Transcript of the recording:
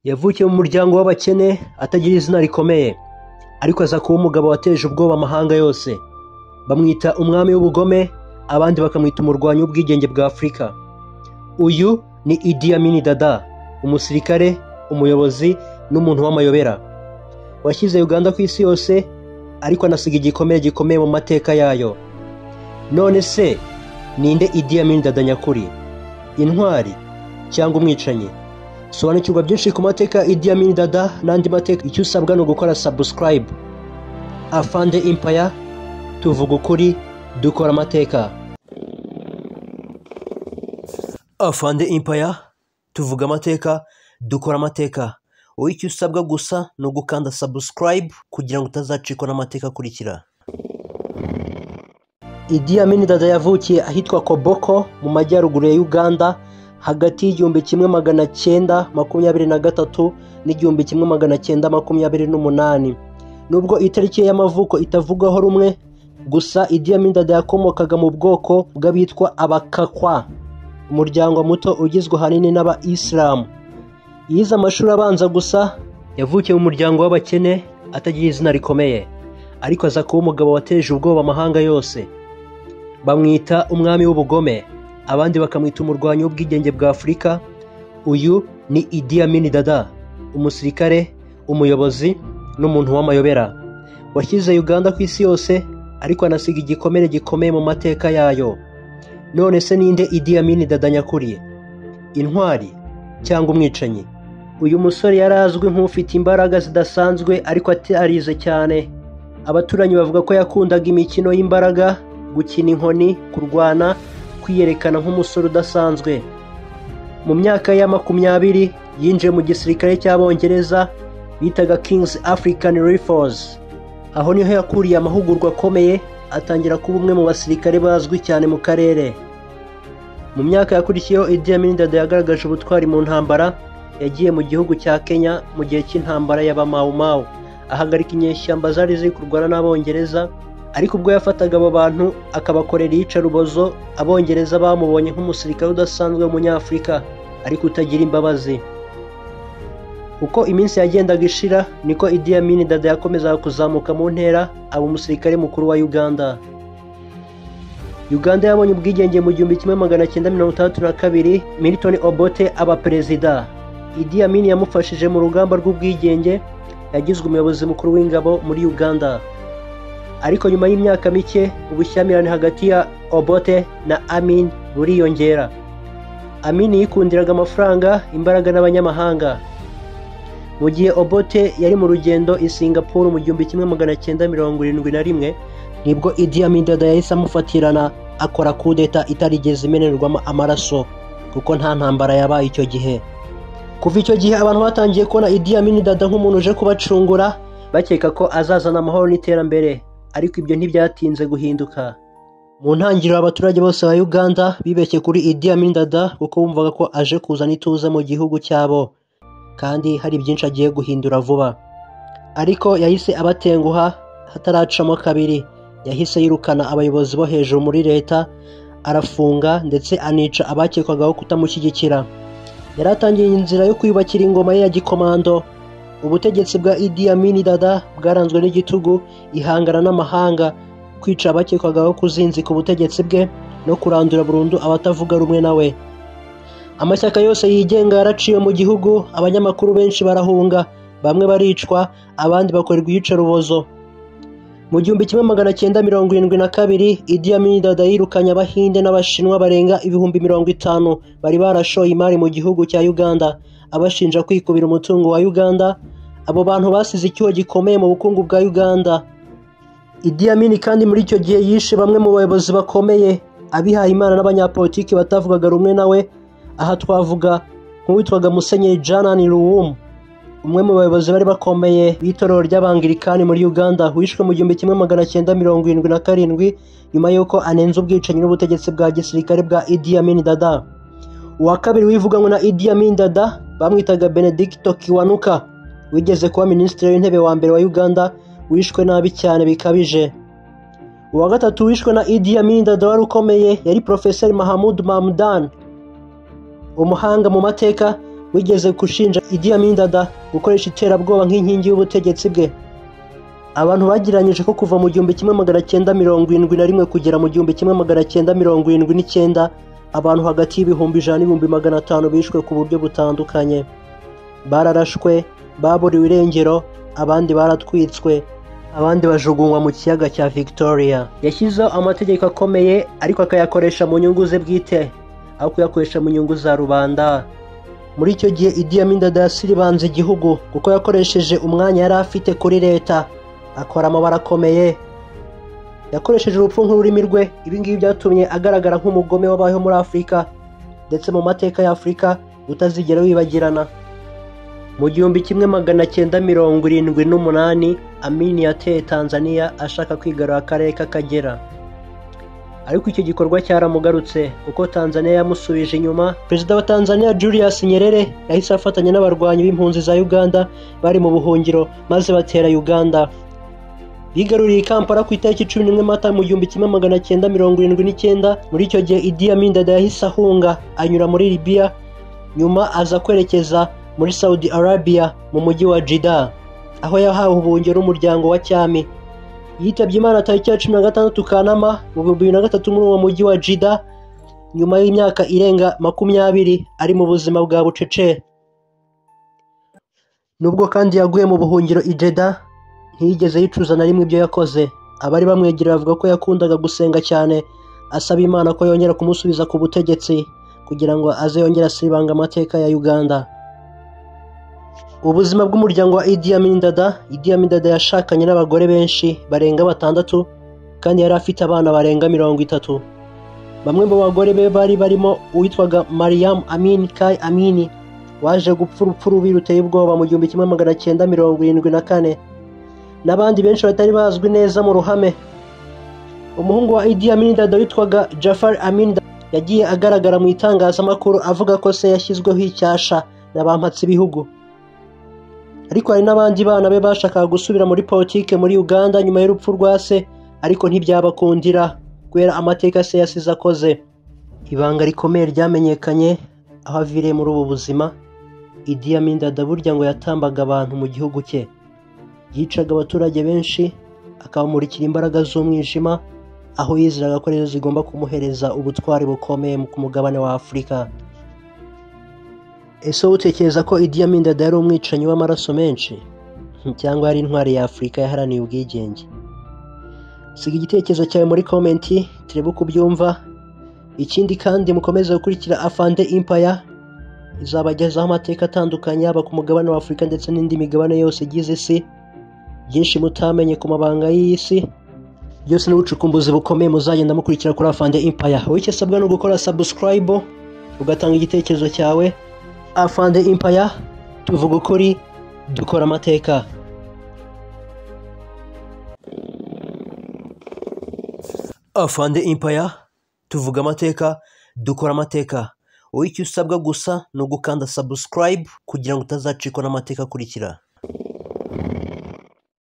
Yavukiye mu muryango w'abakene atagira izina rikomeye, ariko aza kuba umugabo wateje ubwoba amahanga yose. Bamwita umwami w'ubugome, abandi bakamwita umurwanyi w'ubwigenge bwa Afurika. Uyu ni Idi Amin Dada, umusirikare, umuyobozi n'umuntu w'amayobera washyize Uganda ku isi yose, ariko anasiga igikomere gikomeye mu mateka yayo. None se ninde Idi Amin Dada nyakuri? Intwari cyangwa umwicanyi? Sobanukirwa byinshi ku mateka Idi Amin Dada n'andi mateka. Icyo usabwa ni ugukora subscribe. Afande Empire, tuvuga ukuri, dukora amateka. Afande Empire, tuvuga amateka, dukora amateka. Wowe icyo usabwa gusa ni ugukanda subscribe kugira ngo utazacikwa n'amateka akurikira. Idi Amin Dada yavukiye ahitwa Koboko mu majyaruguru ya Uganda hagati y'igihumbi kimwe magana cyenda makumyabiri na gatatu n'igihumbi kimwe magana cyenda makumyabiri n'umunani. Nubwo itariki ye y'amavuko itavugwaho rumwe, gusa Idi Amin Dada yakomokaga mu bwoko bw'abitwa Abakakwa, umuryango muto ugizwe ahanini n'Abayisilamu. Yize amashuri abanza gusa. Yavukiye mu muryango w'abakene atagira izina rikomeye, ariko aza kuba umugabo wateje ubwoba amahanga yose. Bamwita umwami w'ubugome, abandi bakamwita umurwanyi w'ubwigenge bwa Afurika. Uyu ni Idi Amin Dada, umusirikare, umuyobozi n'umuntu w'amayobera washyize Uganda ku isi yose, ariko anasiga igikomere gikomeye mu mateka yayo. None se ninde Idi Amin Dada nyakuri? Intwari cyangwa umwicanyi? Uyu musore yari azwi nk'ufite imbaraga zidasanzwe, ariko atarize cyane. Abaturanyi bavuga ko yakundaga imikino y'imbaraga, gukina inkoni, kurwana, kwiyerekana nk'umusore udasanzwe. Mu myaka ya 20 yinjiye mu gisirikare cy'Abongereza bitaga King's African Rifles. Aho niho yakuriye amahugurwa akomeye, atangira kuba umwe mu basirikare bazwi cyane mu karere. Mu myaka yakurikiyeho Idi Amin Dada yagaragaje ubutwari mu ntambara. Yagiye mu gihugu cya Kenya mu gihe cy'intambara y'Abamau Mau, ahagarika inyeshyamba zari ziri kurwana n'Abongereza. Ariko ubwo yafataga abo bantu akabakorera iyicarubozo, Abongereza bamubonye nk'umusirikare udasanzwe w'umunyafurika, ariko utagira imbabazi. Uko iminsi yagendaga ishira, niko Idi Amin Dada yakomezaga kuzamuka mu ntera, aba umusirikare mukuru wa Uganda. Uganda yabonye ubwigenge mu 1962. Milton Obote aba perezida. Idi Amin yamufashije mu rugamba rw'ubwigenge, yagizwe umuyobozi mukuru w'ingabo muri Uganda. Ariko nyuma y'imyaka mike, ubushyamirane hagati ya Obote na Amin buriyongera. Amin yikundiraga amafaranga, imbaraga n'abanyamahanga. Mu gihe Obote yari mu rugendo i Singapore mu 1971, nibwo Idi Amin Dada yahise amufatirana, akora kudeta itarigeze imenerwamo amaraso, kuko nta ntambara yabaye icyo gihe. Kuva icyo gihe abantu batangiye kubona Idi Amin Dada nk'umuntu uje kubacungura, bakeka ko azazana amahoro n'iterambere, ariko ibyo ntibyatinze guhinduka. Mu ntangiriro abaturage bose ba Uganda bibeshye kuri Idi Amin Dada, kuko bumvaga ko aje kuzana ituze mu gihugu cyabo, kandi hari byinshi agiye guhindura vuba. Ariko yahise abatenguha hataracamo kabiri. Yahise yirukana abayobozi bo hejuru muri leta, arafunga ndetse anica abakekwagaho kutamushyigikira. Yari atangiye inzira yo kwiyubakira ingoma ye ya gikomando. Ubutegetsi bwa Idi Amin Dada bwaranzwe n'igitugu, ihangana n'amahanga, kwica abakekwagaho kuzinzika ubutegetsi bwe no kurandura burundu abatavuga rumwe nawe. Amashyaka yose yigenga yaraciye mu gihugu, abanyamakuru benshi barahunga, bamwe baricwa, abandi bakorerwa iyicarubozo. Mu 1972, Idi Amin Dada yirukanye Abahinde n'Abashinwa barenga 50,000 bari barashoye imari mu gihugu cya Uganda, abashinja kwikubira umutungo wa Uganda. Abo bantu basize icyuho gikomeye mu bukungu bwa Uganda. Idi Amin kandi muri icyo gihe yishe bamwe mu bayobozi bakomeye, abihaye Imana n'abanyapolitiki batavugaga rumwe nawe. Aha twavuga nk'uwitwaga Musenyeri Janani Luwum, umwe mu bayobozi bari bakomeye b'itorero ry'Abangirikani muri Uganda, wishwe mu 1977 nyuma y'uko anenze ubwicanyi n'ubutegetsi bwa gisirikare bwa Idi Amin Dada. Uwa kabiri wivuganywe na Idi Amin Dada bamwitaga Benedicto Kiwanuka, wigeze kuba minisitiri w'intebe wa mbere wa Uganda, wishwe nabi cyane bikabije. Uwa gatatu wishwe na Idi Amin Dada wari ukomeye yari Professor Mahamud Mamdan, umuhanga mu mateka wigeze gushinja Idi Amin Dada gukoresha iterabwoba nk'inkingi y'ubutegetsi bwe. Abantu bagiranyije ko kuva mu 1971 kugera mu 1979 abantu hagati y'ibihumbi 100 n'ibihumbi 500 bishwe ku buryo butandukanye. Bararashwe, baburiwe irengero, abandi baratwitswe, abandi bajugunywa mu kiyaga cya Victoria. Yashyizeho amategeko akomeye ariko akayakoresha mu nyungu ze bwite aho kuyakoresha mu nyungu za rubanda. Muri icyo gihe Idi Amin Dada yasiribanze igihugu kuko yakoresheje umwanya yari afite kuri leta akora amabara akomeye. Yakoresheje urupfu nk'ururimi rwe. Ibi ngibi byatumye agaragara nk'umugome wabayeho muri Afurika ndetse mu mateka ya Afurika utazigera wibagirana. Mu 1978 Amin yateye Tanzania ashaka kwigarura akarere k'Akagera, ariko icyo gikorwa cyaramugarutse kuko Tanzania yamusubije inyuma. Perezida wa Tanzania Julius Nyerere yahise afatanya n'abarwanyi b'impunzi za Uganda bari mu buhungiro maze batera Uganda. Bigaruriye Kampala ku itariki 11 Mata mu 1979. Muri icyo gihe Idi Amin Dada yahise ahunga anyura muri Libya, nyuma aza kwerekeza muri Saudi Arabia mu mujyi wa Jeddah aho yahawe ubuhungiro n'umuryango wa cyami. Yitabye Imana tariki ya 16 Kanama mu 2003 muri uwo mujyi wa Jeddah nyuma y'imyaka irenga 20 ari mu buzima bwa bucece. Nubwo kandi yaguye mu buhungiro i Jeddah, ntiyigeze yicuza na rimwe ibyo yakoze. Abari bamwegereye bavuga ko yakundaga gusenga cyane asaba Imana ko yongera kumusubiza ku butegetsi kugira ngo aze yongera asibanga amateka ya Uganda. Ubuzima bw'umuryango wa Idi Amin Dada. Idi Amin Dada yashakanye n'abagore benshi barenga 6 kandi yari afite abana barenga 30. Bamwe mu bagore be bari barimo uwitwaga Mariam Amin Kai Amini waje gupfa urupfu rubi ruteye ubwoba mu 1974, n'abandi benshi batari bazwi neza mu ruhame. Umuhungu wa Idi Amin Dada witwaga Jafar Amin Dada yagiye agaragara mu itangazamakuru avuga ko se yashyizweho icyasha n'abampatse ibihugu, ariko hari n'abandi bana be bashakaga gusubira muri politike muri Uganda nyuma y'urupfu rwa se, ariko ntibyabakundira kubera amateka se yasize akoze. Ibanga rikomeye ryamenyekanye aho aviriye muri ubu buzima. Idi Amin Dada burya ngo yatambaga abantu mu gihugu cye, yicaga abaturage benshi akabamurikira imbaraga z'umwijima, aho yizeraga ko arizo zigomba kumuhereza ubutwari bukomeye ku mugabane wa Afurika. Ese utekereza ko Idi Amin Dada yari umwicanyi w'amaraso menshi cyangwa yari intwari ya Afurika yaharaniye ubwigenge? Siga igitekerezo cyawe muri komenti turebe uko ubyumva. Ikindi kandi mukomeze gukurikira Afande Empire, izabagezaho amateka atandukanye yaba ku mugabane wa Afurika ndetse n'indi migabane yose igize isi. Byinshi mutamenye ku mabanga y'isi byose n'ubucukumbuzi bukomeye muzagenda mukurikira kuri Afande Empire. Wowe icyo usabwa no gukora subscribe ugatanga igitekerezo cyawe. Afande Empire, tuvuga ukuri, dukora amateka. Afande Empire, tuvuga amateka, dukora amateka. Wowe icyo usabwa gusa no gukanda subscribe kugira ngo utazacikwa n'amateka akurikira.